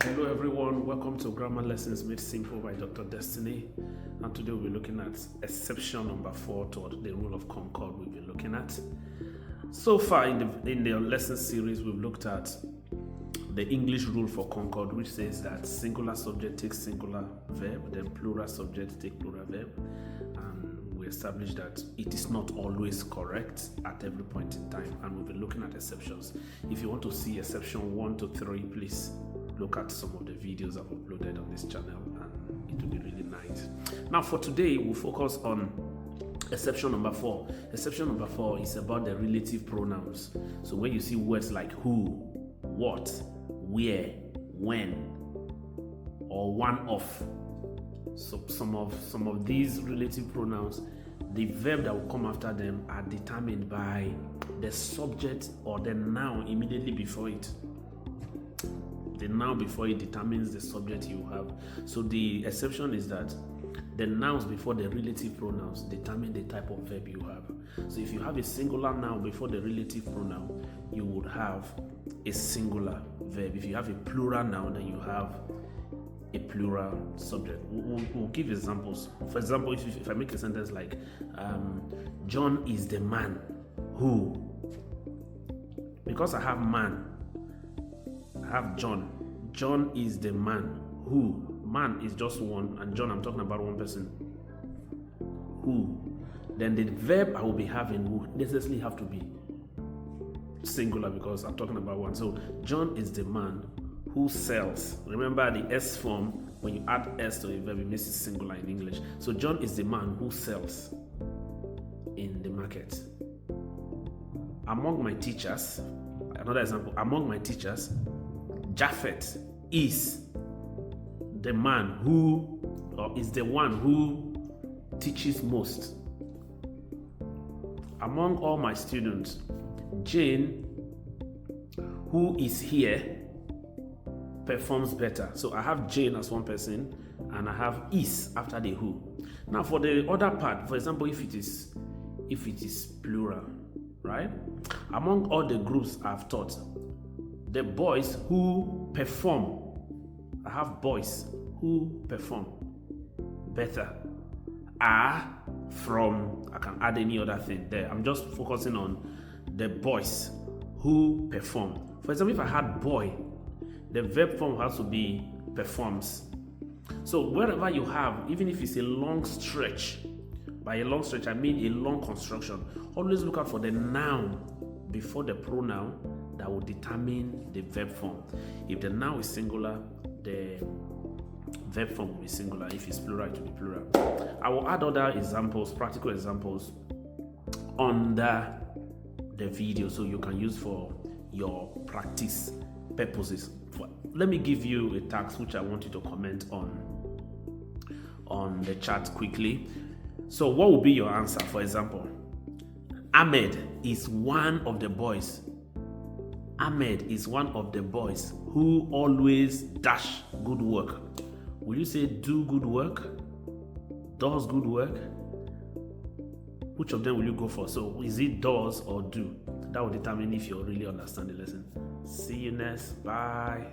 Hello everyone, welcome to Grammar Lessons Made Simple by Dr. Destiny. And today we'll be looking at exception number 4 to the rule of Concord we've been looking at. So far in the lesson series, we've looked at the English rule for Concord, which says that singular subject takes singular verb, then plural subject take plural verb. And we established that it is not always correct at every point in time, and we'll be looking at exceptions. If you want to see exception 1 to 3, please look at some of the videos I've uploaded on this channel, and it will be really nice. Now for today, we'll focus on exception number 4. Exception number 4 is about the relative pronouns. So when you see words like who, what, where, when, or one of, so some of these relative pronouns, the verb that will come after them are determined by the subject or the noun immediately before it. The noun before it determines the subject you have. So the exception is that the nouns before the relative pronouns determine the type of verb you have. So if you have a singular noun before the relative pronoun, you would have a singular verb. If you have a plural noun, then you have a plural subject. We'll give examples. For example, if I make a sentence like, John is the man who, because I have man, I have John. John is the man who. Man is just one, and John, I'm talking about one person. Who. Then the verb I will be having will necessarily have to be singular because I'm talking about one. So John is the man who sells. Remember the S form, when you add S to a verb, it makes it singular in English. So John is the man who sells in the market. Among my teachers, another example, among my teachers, Japhet is the man who, or is the one who teaches most. Among all my students, Jane, who is here, performs better. So I have Jane as one person, and I have is after the who. Now for the other part, for example, if it is plural, right? Among all the groups I've taught, the boys who perform, I have boys who perform better, are from, I can add any other thing there. I'm just focusing on the boys who perform. For example, if I had boy, the verb form has to be performs. So wherever you have, even if it's a long stretch, by a long stretch I mean a long construction, always look out for the noun before the pronoun that will determine the verb form. If the noun is singular, the verb form will be singular. If it's plural, it will be plural. I will add other examples, practical examples, under the video so you can use for your practice purposes. Let me give you a task which I want you to comment on the chat quickly. So what will be your answer? For example, Ahmed is one of the boys. Ahmed is one of the boys who always dash good work. Will you say do good work? Does good work? Which of them will you go for? So is it does or do? That will determine if you really understand the lesson. See you next. Bye.